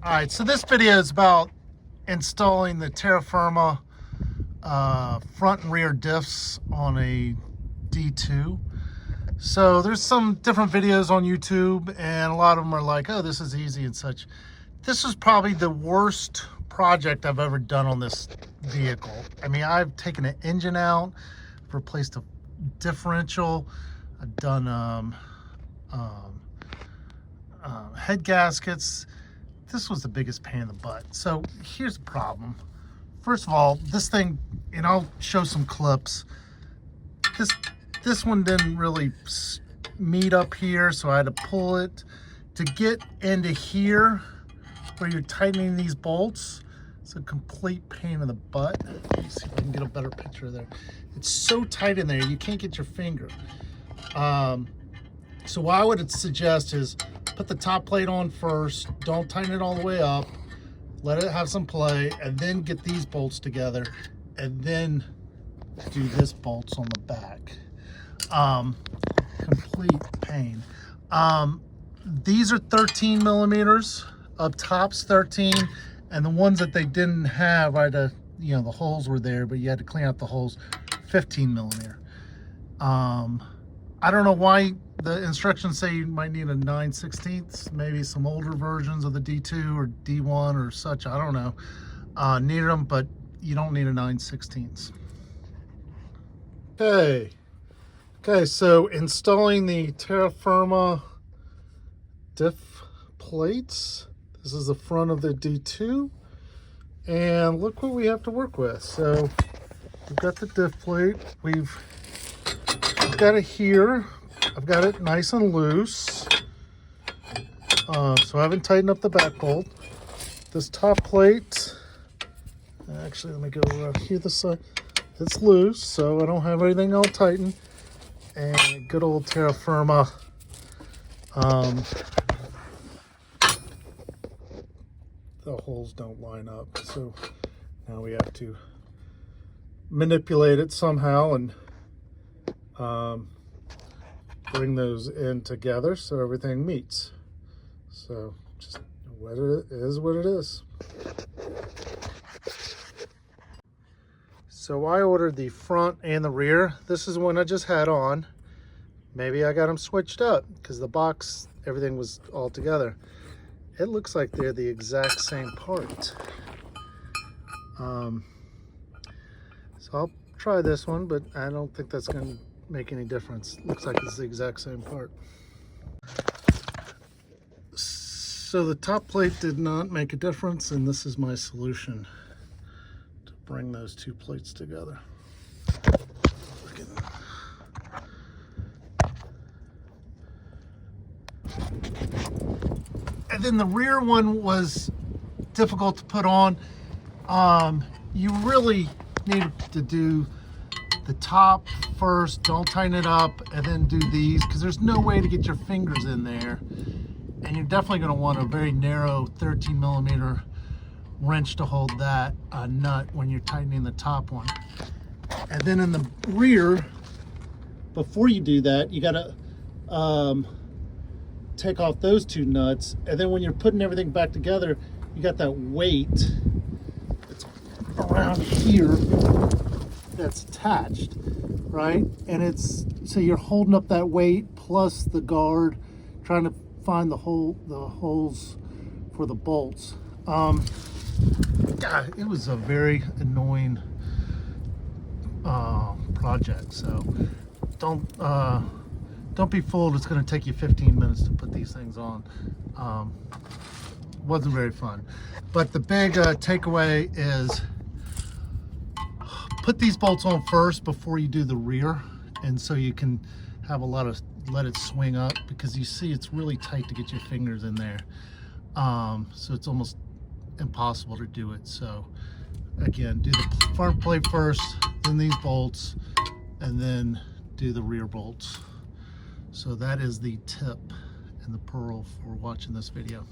All right, so this video is about installing the Terrafirma front and rear diffs on a D2. So there's some different videos on YouTube, and a lot of them are like, oh, this is easy and such. This is probably the worst project I've ever done on this vehicle. I mean, I've taken an engine out, replaced a differential, I've done head gaskets. This was the biggest pain in the butt. So here's the problem. First of all, this thing, and I'll show some clips. This one didn't really meet up here, so I had to pull it to get into here where you're tightening these bolts. It's a complete pain in the butt. Let me see if I can get a better picture there. It's so tight in there, you can't get your finger. So what I would suggest is put the top plate on first, don't tighten it all the way up, let it have some play, and then get these bolts together, and then do this bolts on the back. Complete pain. These are 13 millimeters, up top's 13, and the ones that they didn't have, I had to, the holes were there, but you had to clean out the holes, 15 millimeter. I don't know why the instructions say you might need a 9/16, maybe some older versions of the D2 or D1 or such, I don't know. Needed them, but you don't need a 9/16. Okay, so installing the Terrafirma diff plates. This is the front of the D2, and look what we have to work with. So we've got the diff plate, I've got it here. I've got it nice and loose. So I haven't tightened up the back bolt. This top plate, actually, let me go around here this side. It's loose, so I don't have everything all tightened. And good old Terrafirma. The holes don't line up, so now we have to manipulate it somehow and bring those in together so everything meets. So just what it is, what it is. So I ordered the front and the rear. This is one I just had on. Maybe I got them switched up because the box, everything was all together. It looks like they're the exact same part. So I'll try this one, but I don't think that's going to make any difference. Looks like it's the exact same part. So the top plate did not make a difference, and this is my solution to bring those two plates together. And then the rear one was difficult to put on. You really need to do the top first, don't tighten it up, and then do these, because there's no way to get your fingers in there. And you're definitely going to want a very narrow 13 millimeter wrench to hold that nut when you're tightening the top one. And then in the rear, before you do that, you got to take off those two nuts, and then when you're putting everything back together, you got that weight that's around here that's attached, right? And it's, so you're holding up that weight plus the guard, trying to find the holes for the bolts. God, it was a very annoying project. So don't be fooled. It's going to take you 15 minutes to put these things on. Wasn't very fun. But the big takeaway is put these bolts on first before you do the rear, and so you can have a lot of, let it swing up, because you see it's really tight to get your fingers in there. So it's almost impossible to do it. So again, do the front plate first, then these bolts, and then do the rear bolts. So that is the tip and the pearl for watching this video.